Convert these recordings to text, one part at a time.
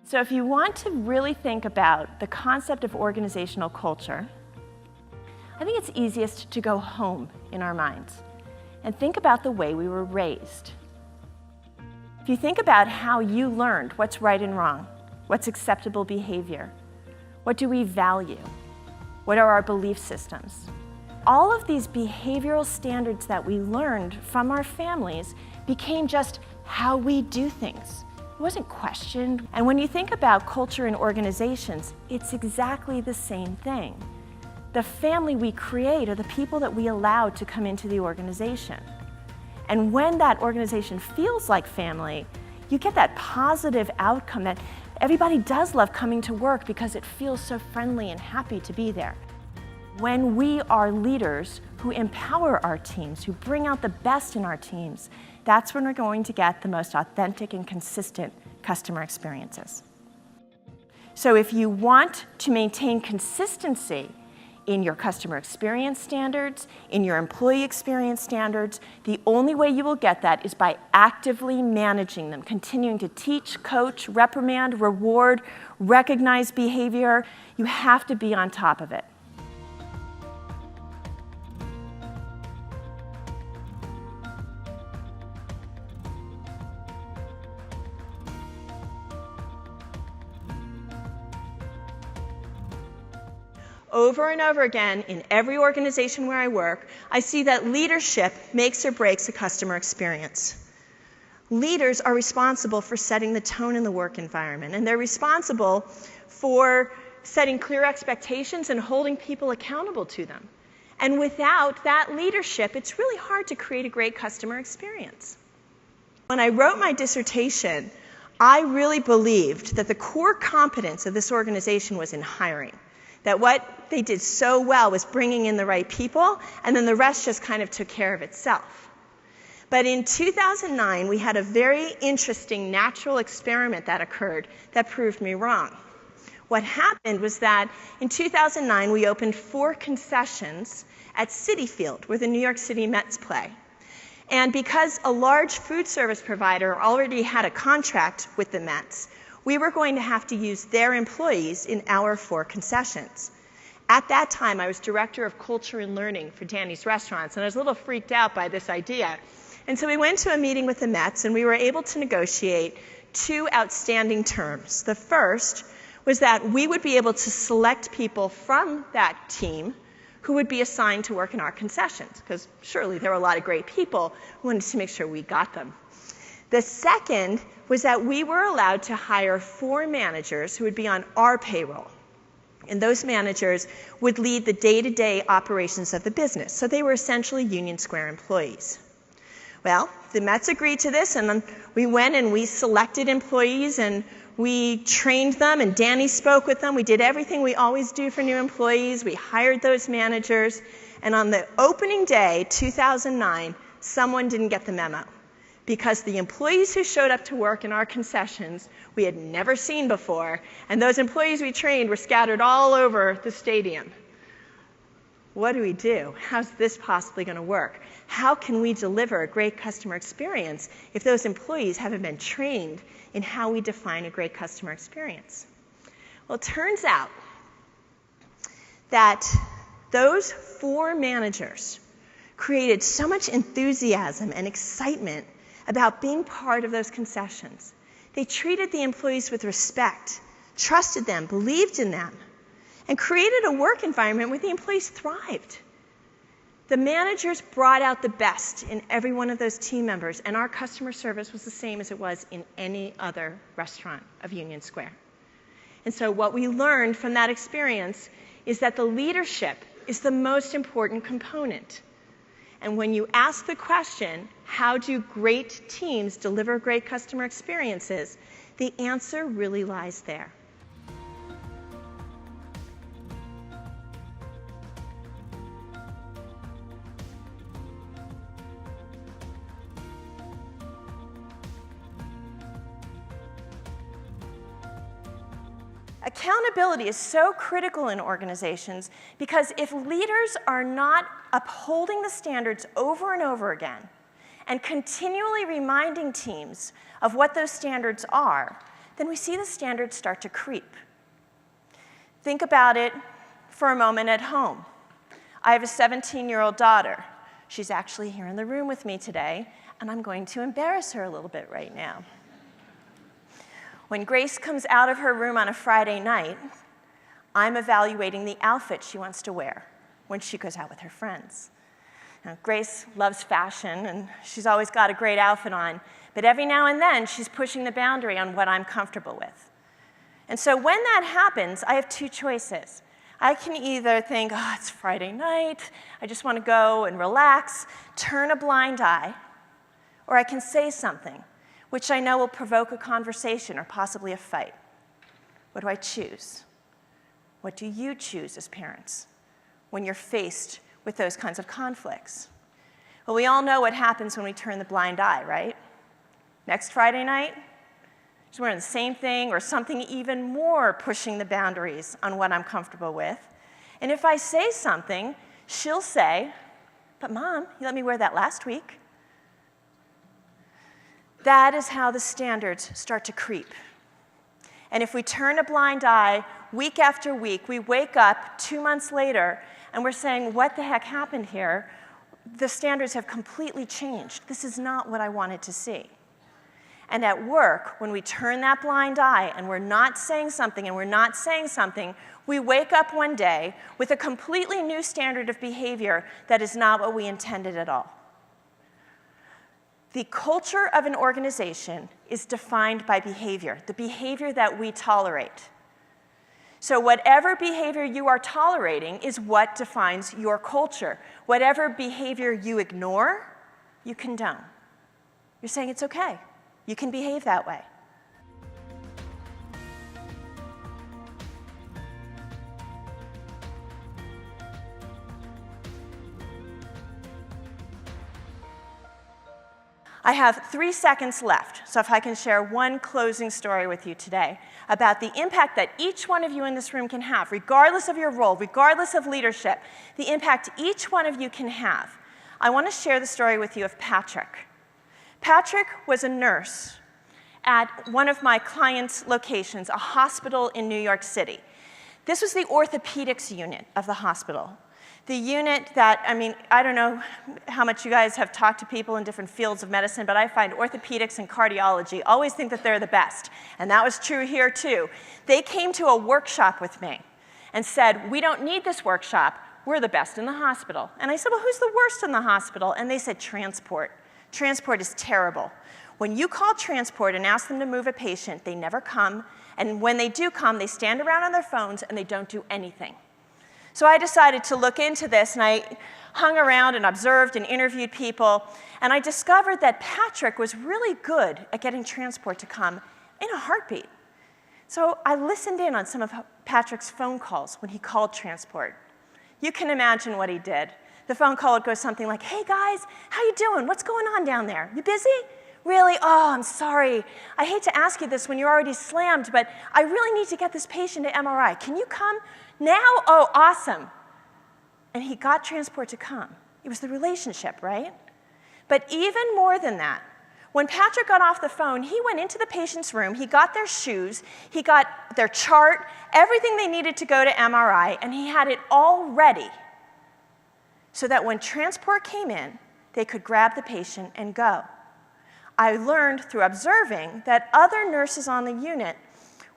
So if you want to really think about the concept of organizational culture, I think it's easiest to go home in our minds and think about the way we were raised. If you think about how you learned what's right and wrong, what's acceptable behavior, what do we value, what are our belief systems, all of these behavioral standards that we learned from our families became just how we do things. It wasn't questioned. And when you think about culture in organizations, it's exactly the same thing. The family we create are the people that we allow to come into the organization. And when that organization feels like family, you get that positive outcome that everybody does love coming to work because it feels so friendly and happy to be there. When we are leaders who empower our teams, who bring out the best in our teams, that's when we're going to get the most authentic and consistent customer experiences. So if you want to maintain consistency in your customer experience standards, in your employee experience standards, the only way you will get that is by actively managing them, continuing to teach, coach, reprimand, reward, recognize behavior. You have to be on top of it. Over and over again, in every organization where I work, I see that leadership makes or breaks a customer experience. Leaders are responsible for setting the tone in the work environment, and they're responsible for setting clear expectations and holding people accountable to them. And without that leadership, it's really hard to create a great customer experience. When I wrote my dissertation, I really believed that the core competence of this organization was in hiring. That what they did so well was bringing in the right people, and then the rest just kind of took care of itself. But in 2009, we had a very interesting natural experiment that occurred that proved me wrong. What happened was that in 2009, we opened 4 concessions at Citi Field, where the New York City Mets play. And because a large food service provider already had a contract with the Mets, we were going to have to use their employees in our 4 concessions. At that time, I was director of culture and learning for Danny's Restaurants, and I was a little freaked out by this idea. And so we went to a meeting with the Mets, and we were able to negotiate 2 outstanding terms. The first was that we would be able to select people from that team who would be assigned to work in our concessions, because surely there were a lot of great people. We wanted to make sure we got them. The second was that we were allowed to hire 4 managers who would be on our payroll. And those managers would lead the day-to-day operations of the business. So they were essentially Union Square employees. Well, the Mets agreed to this, and then we went and we selected employees, and we trained them, and Danny spoke with them. We did everything we always do for new employees. We hired those managers. And on the opening day, 2009, someone didn't get the memo, because the employees who showed up to work in our concessions we had never seen before, and those employees we trained were scattered all over the stadium. What do we do? How's this possibly going to work? How can we deliver a great customer experience if those employees haven't been trained in how we define a great customer experience? Well, it turns out that those 4 managers created so much enthusiasm and excitement about being part of those concessions. They treated the employees with respect, trusted them, believed in them, and created a work environment where the employees thrived. The managers brought out the best in every one of those team members, and our customer service was the same as it was in any other restaurant of Union Square. And so what we learned from that experience is that the leadership is the most important component. And when you ask the question, how do great teams deliver great customer experiences, the answer really lies there. Accountability is so critical in organizations because if leaders are not upholding the standards over and over again and continually reminding teams of what those standards are, then we see the standards start to creep. Think about it for a moment at home. I have a 17-year-old daughter. She's actually here in the room with me today, and I'm going to embarrass her a little bit right now. When Grace comes out of her room on a Friday night, I'm evaluating the outfit she wants to wear when she goes out with her friends. Now, Grace loves fashion, and she's always got a great outfit on, but every now and then, she's pushing the boundary on what I'm comfortable with. And so when that happens, I have two choices. I can either think, oh, it's Friday night, I just want to go and relax, turn a blind eye, or I can say something, which I know will provoke a conversation or possibly a fight. What do I choose? What do you choose as parents when you're faced with those kinds of conflicts? Well, we all know what happens when we turn the blind eye, right? Next Friday night, she's wearing the same thing or something even more pushing the boundaries on what I'm comfortable with. And if I say something, she'll say, but Mom, you let me wear that last week. That is how the standards start to creep. And if we turn a blind eye week after week, we wake up 2 months later and we're saying, what the heck happened here? The standards have completely changed. This is not what I wanted to see. And at work, when we turn that blind eye and we're not saying something and we're not saying something, we wake up one day with a completely new standard of behavior that is not what we intended at all. The culture of an organization is defined by behavior, the behavior that we tolerate. So whatever behavior you are tolerating is what defines your culture. Whatever behavior you ignore, you condone. You're saying it's okay. You can behave that way. I have 3 seconds left, so if I can share one closing story with you today about the impact that each one of you in this room can have, regardless of your role, regardless of leadership, the impact each one of you can have. I want to share the story with you of Patrick. Patrick was a nurse at one of my clients' locations, a hospital in New York City. This was the orthopedics unit of the hospital. The unit that, I don't know how much you guys have talked to people in different fields of medicine, but I find orthopedics and cardiology always think that they're the best. And that was true here too. They came to a workshop with me and said, we don't need this workshop, we're the best in the hospital. And I said, well, who's the worst in the hospital? And they said, transport. Transport is terrible. When you call transport and ask them to move a patient, they never come. And when they do come, they stand around on their phones and they don't do anything. So I decided to look into this, and I hung around and observed and interviewed people, and I discovered that Patrick was really good at getting transport to come in a heartbeat. So I listened in on some of Patrick's phone calls when he called transport. You can imagine what he did. The phone call would go something like, hey guys, how you doing? What's going on down there? You busy? Really? Oh, I'm sorry. I hate to ask you this when you're already slammed, but I really need to get this patient to MRI. Can you come now? Oh, awesome. And he got transport to come. It was the relationship, right? But even more than that, when Patrick got off the phone, he went into the patient's room, he got their shoes, he got their chart, everything they needed to go to MRI, and he had it all ready so that when transport came in, they could grab the patient and go. I learned through observing that other nurses on the unit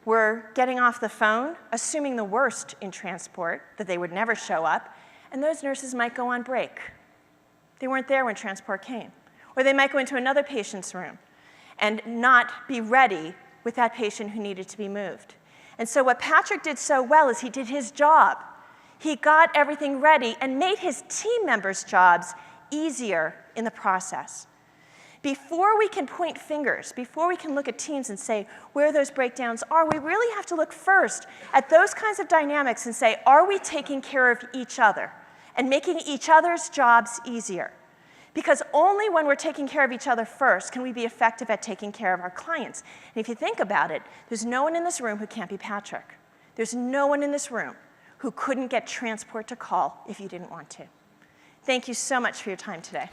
were getting off the phone, assuming the worst in transport, that they would never show up, and those nurses might go on break. They weren't there when transport came. Or they might go into another patient's room and not be ready with that patient who needed to be moved. And so what Patrick did so well is he did his job. He got everything ready and made his team members' jobs easier in the process. Before we can point fingers, before we can look at teams and say where those breakdowns are, we really have to look first at those kinds of dynamics and say, are we taking care of each other and making each other's jobs easier? Because only when we're taking care of each other first can we be effective at taking care of our clients. And if you think about it, there's no one in this room who can't be Patrick. There's no one in this room who couldn't get transport to call if you didn't want to. Thank you so much for your time today.